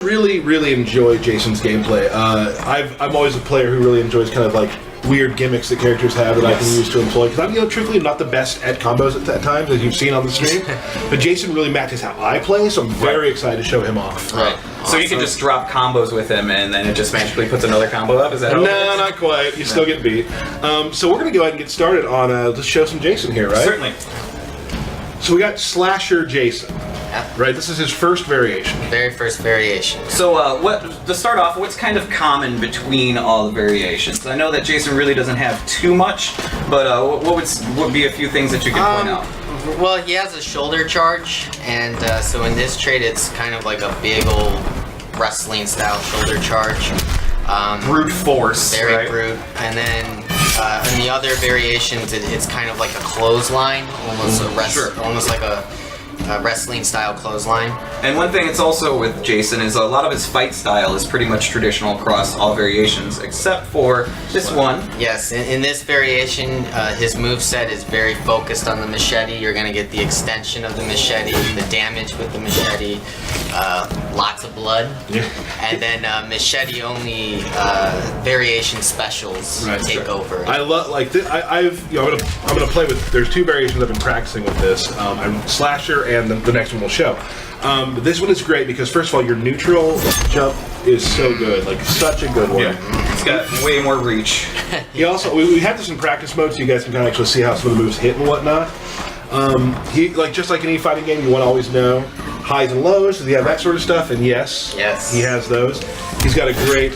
really, really enjoy Jason's gameplay. I'm always a player who really enjoys kind of like weird gimmicks that characters have that I can use to employ. Because I'm, truthfully not the best at combos at times, as you've seen on the stream. But Jason really matches how I play, so I'm very excited to show him off. Right. Awesome. So you can just drop combos with him, and then it just magically puts another combo up? Is that how No, not quite. You still get beat. So we're going to go ahead and get started on, let's show some Jason here, right? Certainly. So we got Slasher Jason. Yep. Right, this is his first variation. Very first variation. So, to start off, what's kind of common between all the variations? I know that Jason really doesn't have too much, but what would be a few things that you could point out? Well, he has a shoulder charge, and so in this trait, it's kind of like a big old wrestling-style shoulder charge. Brute force, very right? brute. And then in the other variations, it's kind of like a clothesline, almost almost like a wrestling style clothesline. And one thing it's also with Jason is a lot of his fight style is pretty much traditional across all variations, except for this one. Yes, in this variation, his moveset is very focused on the machete. You're going to get the extension of the machete, the damage with the machete, lots of blood, and then machete only variation specials take over. I love I'm gonna play with. There's two variations I've been practicing with this. I'm Slasher, and the next one will show. But this one is great because first of all, your neutral jump is so good, like such a good one. Yeah. It's got way more reach. He also we have this in practice mode, so you guys can kind of actually see how some of the moves hit and whatnot. He just like any fighting game, you want to always know highs and lows. Does he have that sort of stuff? And yes, he has those. He's got a great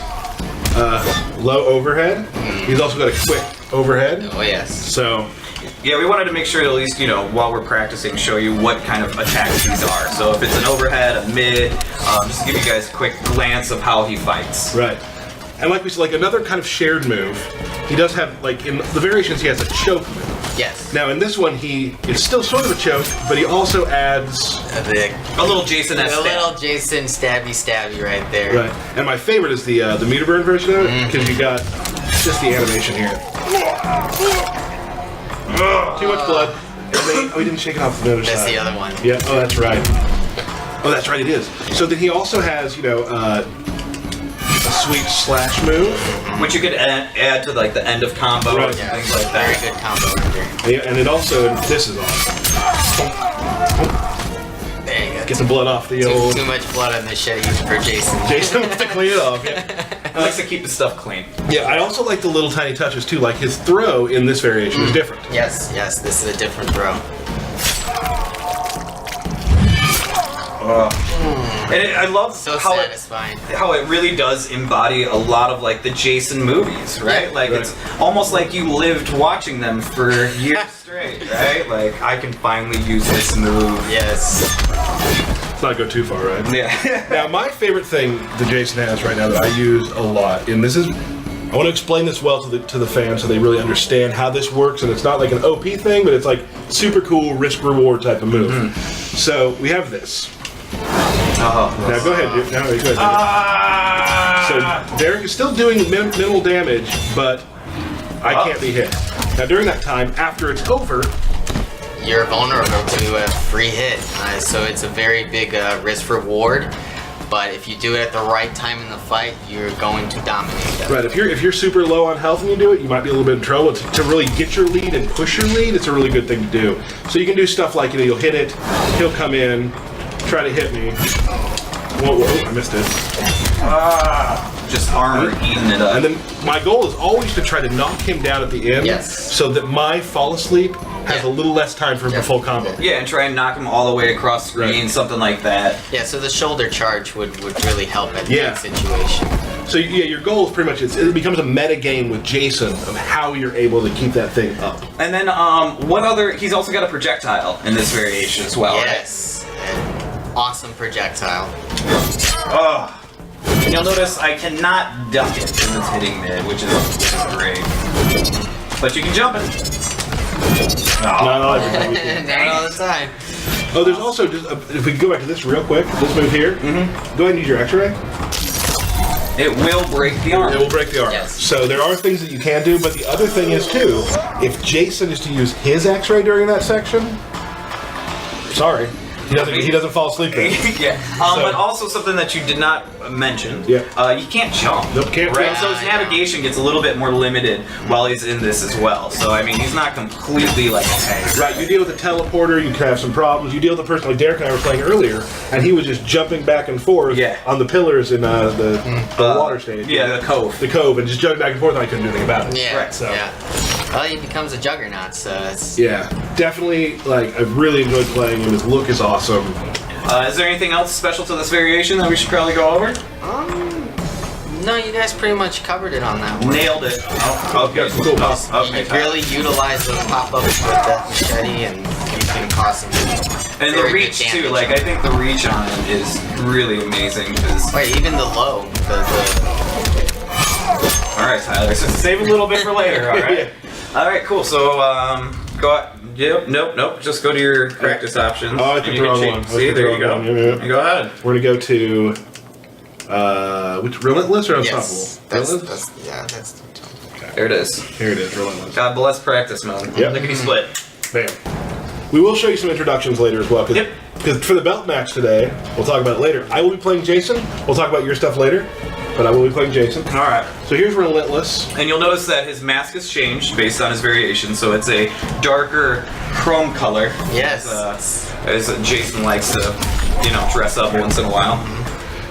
low overhead. He's also got a quick overhead. Oh yes. So. Yeah, we wanted to make sure at least, while we're practicing, show you what kind of attacks these are. So if it's an overhead, a mid, just to give you guys a quick glance of how he fights. Right. And like we said, like another kind of shared move, he does have, like in the variations, he has a choke move. Yes. Now in this one, it's still sort of a choke, but he also adds a little Jason-esque a little Jason stabby right there. Right. And my favorite is the meter burn version of it, because you got just the animation here. Too much blood. He didn't shake it off the other side. That's the other one. Yeah. Oh, that's right. Oh, that's right. It is. So then he also has, a sweet slash move, which you could add to like the end of combo and things like that. Very good combo right there. Yeah, and it also this is awesome. There you go. Get the blood off the old. Too much blood on the machete for Jason. Jason wants to clean it off. He likes to keep the stuff clean. Yeah, I also like the little tiny touches too. Like his throw in this variation is different. Yes, this is a different throw. And I love how satisfying. How it really does embody a lot of like the Jason movies, right? Yeah. Like it's almost like you lived watching them for years straight, right? Like I can finally use this move. Yes. Let's not go too far, right? Yeah. Now my favorite thing that Jason has right now that I use a lot, and this is, I want to explain this well to the fans so they really understand how this works, and it's not like an OP thing, but it's like super cool risk reward type of move. So we have this. Now go ahead, Duke. Now go ahead. So Derek is still doing minimal damage, but I can't be hit. Now during that time, after it's over, you're vulnerable to a free hit. So it's a very big risk reward. But if you do it at the right time in the fight, you're going to dominate them. Right. If you're super low on health and you do it, you might be a little bit in trouble. To really get your lead and push your lead, it's a really good thing to do. So you can do stuff like you'll hit it, he'll come in, try to hit me. Whoa, I missed it. Just armor eating it up. And then my goal is always to try to knock him down at the end, so that my fall asleep has a little less time for the full combo. Yeah, and try and knock him all the way across screen, something like that. Yeah, so the shoulder charge would really help in that situation. So yeah, your goal is pretty much it becomes a meta game with Jason of how you're able to keep that thing up. And then what other? He's also got a projectile in this variation as well. Yes, an awesome projectile. And you'll notice I cannot duck it when it's hitting mid, which is great. But you can jump it. Not all the time. Oh, there's also just if we go back to this real quick, this move here. Go ahead and use your X-ray. It will break the arm. It will break the arm. Yes. So there are things that you can do, but the other thing is too, if Jason is to use his X-ray during that section, sorry, He doesn't fall asleep then. Yeah. But also something that you did not mention. Yeah. You can't jump. Nope, can't Right. jump. So his navigation gets a little bit more limited while he's in this as well. So I mean, he's not completely like a tank. Right, you deal with a teleporter, you can have some problems. You deal with a person like Derek and I were playing earlier, and he was just jumping back and forth on the pillars in the water stage. Yeah, the cove. The cove, and just jumping back and forth, and I couldn't do anything about it. Yeah. Right, so. Yeah. Well, he becomes a juggernaut, so it's... Yeah, definitely, like, I've really enjoyed playing him. His look is awesome. Is there anything else special to this variation that we should probably go over? No, you guys pretty much covered it on that one. Nailed it. Oh, okay. Cool. Okay. You really utilize those pop-ups with that machete, and you can cause some... And the reach too, like I think the reach on it is really amazing. Wait, even the low. Alright, Tyler, so save a little bit for later, alright? Alright, cool, so go out. Yep, nope, just go to your practice options. Oh, I think the wrong one. See, there you go. Yeah. Go ahead. We're gonna go to, which, Relentless or Yes. Unstoppable? That's Okay. There it is. Here it is, Relentless. God bless practice mode. Yep. Lickety split. Bam. We will show you some introductions later as well, because for the belt match today, we'll talk about it later. I will be playing Jason. We'll talk about your stuff later, but I will be playing Jason. Alright. So here's Relentless. And you'll notice that his mask has changed based on his variation, so it's a darker chrome color. Yes. As Jason likes to, dress up once in a while.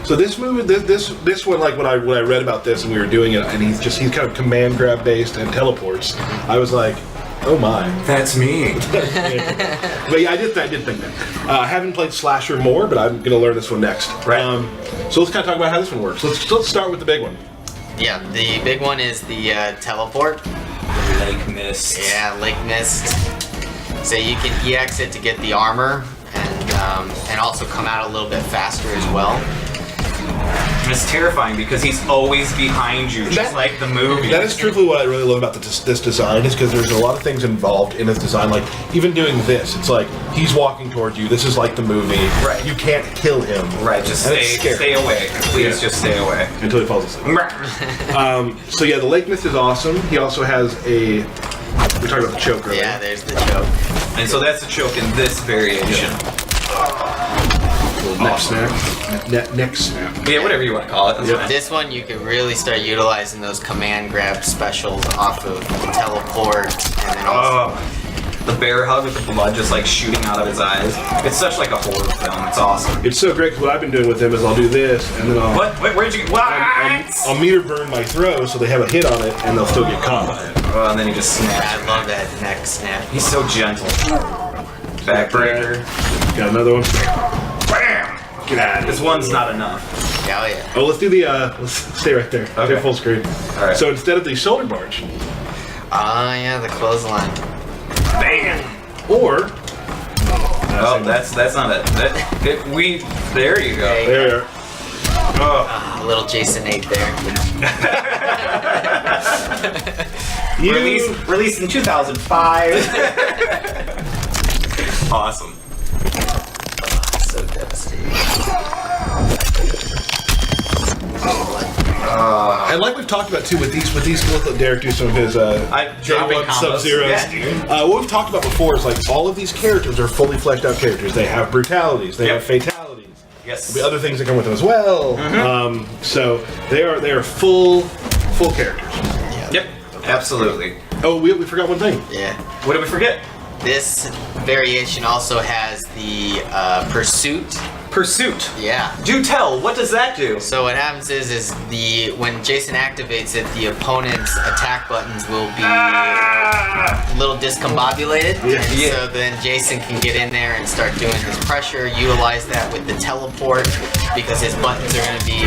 So this movie, this one, like when I read about this and we were doing it, and he's kind of command grab based and teleports, I was like, oh my. That's me. But yeah, I did think that. I haven't played Slasher more, but I'm going to learn this one next. Right. So let's kind of talk about how this one works. Let's start with the big one. Yeah, the big one is the teleport. Lake Mist. Yeah, Lake Mist. So you can EX it to get the armor, and also come out a little bit faster as well. And it's terrifying because he's always behind you, just like the movie. That is truthfully what I really love about this design, is because there's a lot of things involved in this design. Like, even doing this, it's like, he's walking towards you. This is like the movie. Right. You can't kill him. Right, just stay away. Please just stay away. Until he falls asleep. So yeah, the Lake Mist is awesome. He also has we talked about the choke earlier. Yeah, there's the choke. And so that's the choke in this variation. Neck snap. Neck snap. Yeah, whatever you want to call it. That's fine. This one you can really start utilizing those command grab specials off of the teleport, and then also The bear hug with the blood just like shooting out of his eyes. It's such like a horror film. It's awesome. It's so great because what I've been doing with him is I'll do this and then I'll Where'd you? What? I'll meter burn my throw so they have a hit on it and they'll still get caught by it. Oh, and then he just snaps. I love that neck snap. He's so gentle. Backbreaker. Got another one. Bam! Get out of here. This one's not enough. Oh yeah. Oh, let's do the let's stay right there. Okay. Full screen. All right. So instead of the shoulder barge, Oh yeah, the clothesline. Bam! or Oh, that's not it. There you go. there you are. Oh. A little Jason 8 there. Released in 2005. Awesome. So devastating. And like we've talked about too with these, we'll let Derek do some of his dropping combos. Sub-Zeros. Yeah. What we've talked about before is like all of these characters are fully fleshed out characters. They have brutalities. They have fatalities. Yes. There'll be other things that come with them as well. So they are full characters. Yep. Absolutely. Oh, we forgot one thing. Yeah. What did we forget? This variation also has the pursuit. Pursuit. Yeah. Do tell. What does that do? So what happens is when Jason activates it, the opponent's attack buttons will be a little discombobulated. Yeah. And so then Jason can get in there and start doing his pressure, utilize that with the teleport, because his buttons are going to be...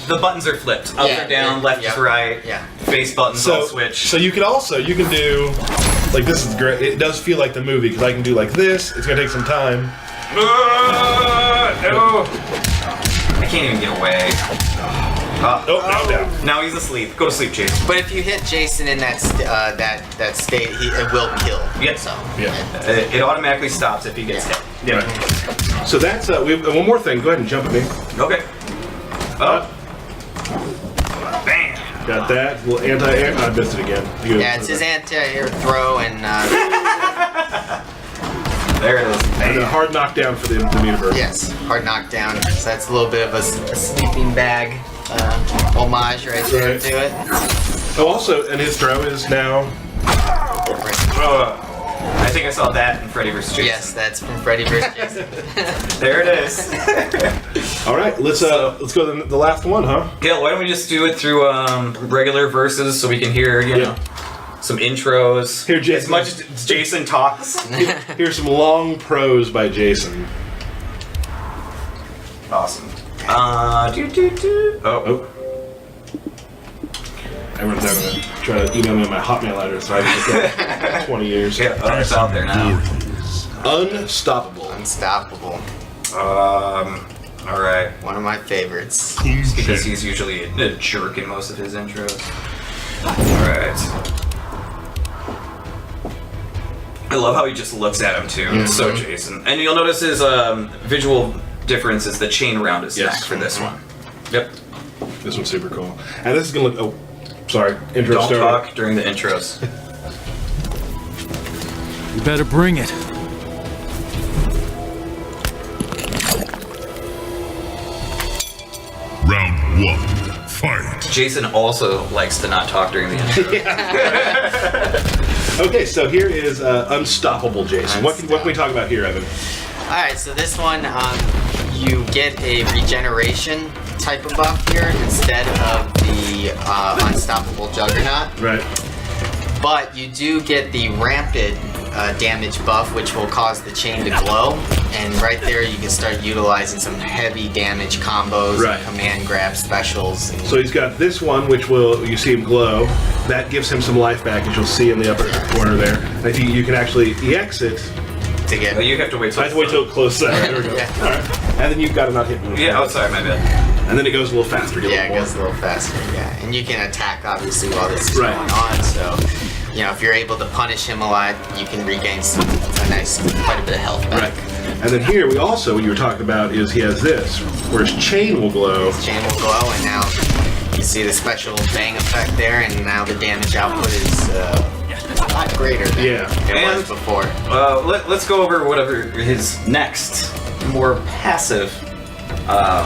The buttons are flipped. Up or down, left to right. Yeah. Face buttons all switch. So you can do, like, this is great. It does feel like the movie because I can do like this. It's gonna take some time. No. I can't even get away. Oh, now down. Now he's asleep. Go to sleep, Jason. But if you hit Jason in that state, it will kill. Yep. So. Yeah. It automatically stops if he gets hit. Yeah. So that's we have one more thing. Go ahead and jump at me. Okay. Bam. Got that. A little anti-air. I missed it again. Yeah, it's his anti-air throw, and There it is. And a hard knockdown for the Metaverse. Yes, hard knockdown. So that's a little bit of a sleeping bag homage right there to it. Oh, also, and his throw is now. I think I saw that in Freddy vs. Jason. Yes, that's from Freddy vs. Jason. There it is. All right, let's go to the last one, huh? Yeah, why don't we just do it through regular verses so we can hear, you know, some intros. Here, Jason. As much as Jason talks. Here's some long prose by Jason. Awesome. Everyone's now gonna try to email me on my Hotmail address, so I can get 20 years. Yeah, it's out there now. Unstoppable. Unstoppable. Alright. One of my favorites. Because he's usually a jerk in most of his intros. Alright. I love how he just looks at him too. It's so Jason. And you'll notice his visual difference is the chain around his neck for this one. Yep. This one's super cool. And this is gonna look. Oh, sorry. Intro Don't start. talk during the intros. You better bring it. Round 1, fight. Jason also likes to not talk during the intro. Okay, so here is Unstoppable Jason. What can we talk about here, Evan? Alright, so this one, you get a regeneration type of buff here instead of the Unstoppable Juggernaut. Right. But you do get the rampant damage buff, which will cause the chain to glow. And right there, you can start utilizing some heavy damage combos, Right. command grab specials. And So he's got this one, which you see him glow. That gives him some life back, as you'll see in the upper corner there. And if you can actually EX it. to get Well, you have to wait till I have to wait till it closes out. There we go. Yeah. All right. And then you've got to not hit me. Yeah, oh, sorry, my bad. And then it goes a little faster. Get a yeah, it little goes a little faster. Yeah, and you can attack obviously while this is Right. going on. So, you know, if you're able to punish him a lot, you can regain quite a bit of health back. Right. And then here we also, what you were talking about, is he has this, where his chain will glow. Chain will glow, and now you see the special bang effect there, and now the damage output is a lot greater than it And- was before. Let's go over whatever his next, more passive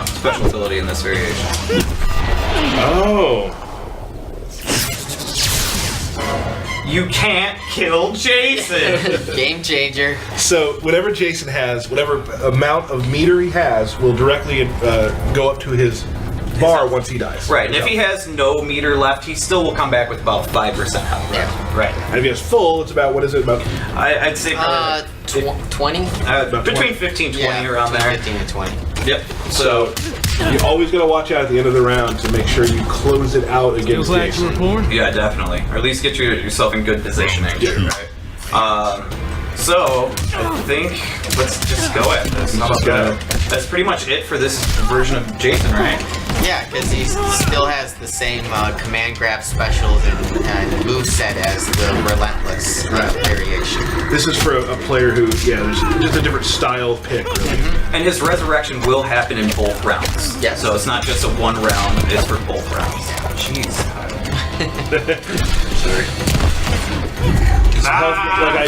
special ability in this variation. Oh. You can't kill Jason! Game changer. So whatever Jason has, whatever amount of meter he has, will directly go up to his bar once he dies. Right, and if he has no meter left, he still will come back with about 5% health. Yeah. Right. And if he has full, it's about, what is it, about? I'd say probably 20? between 15 20 around between there. 15 and 20. Yep. So you always got to watch out at the end of the round to make sure you close it out against Feels like you were Jason. born. Yeah, definitely. Or at least get yourself in good positioning. Yeah. Right. So I think let's just go at this. How about go. that? That's pretty much it for this version of Jason, right? Yeah, because he still has the same command grab specials and moveset as the Relentless variation. This is for a player who, there's just a different style pick, really. And his resurrection will happen in both rounds. Yes. So it's not just a one round, it's for both rounds. Jeez. Sorry.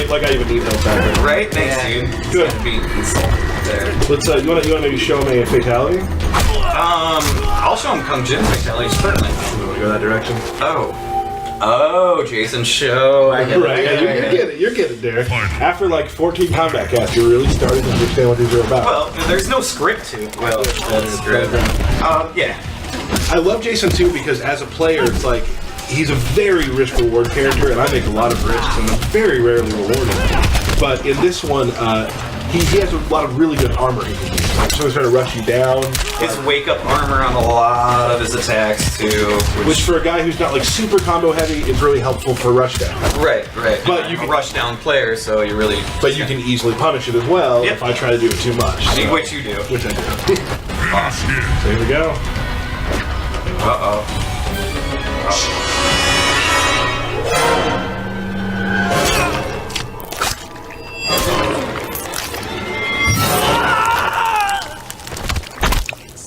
Like I even need health back. Right? Thanks, dude. Good. It's gonna be insulted there. Let's, you want to maybe show me a fatality? I'll show him Kung Jin fatality, certainly. You want to go that direction? Oh, Jason show. I get Right, it. you're getting it, Derek. After like 14 combat casts, you're really starting to understand what these are about. Well, there's no script to. Well, that's true. Yeah. I love Jason too because as a player, it's like he's a very risk-reward character, and I make a lot of risks, and I'm very rarely rewarded. But in this one, he has a lot of really good armor he can use. Like someone's trying to rush you down. His wake-up armor on a lot of his attacks too. Which for a guy who's not like super combo heavy is really helpful for rush down. Right. But you I'm a can- rush down player, so you really. But you can easily punish it as well Yep. if I try to do it too much. See So- what you do. Which I do. Awesome. So here we go.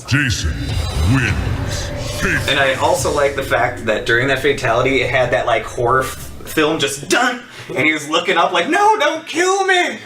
Jason wins. And I also like the fact that during that fatality, it had that like horror film just done, and he was looking up like, "No, don't kill me!"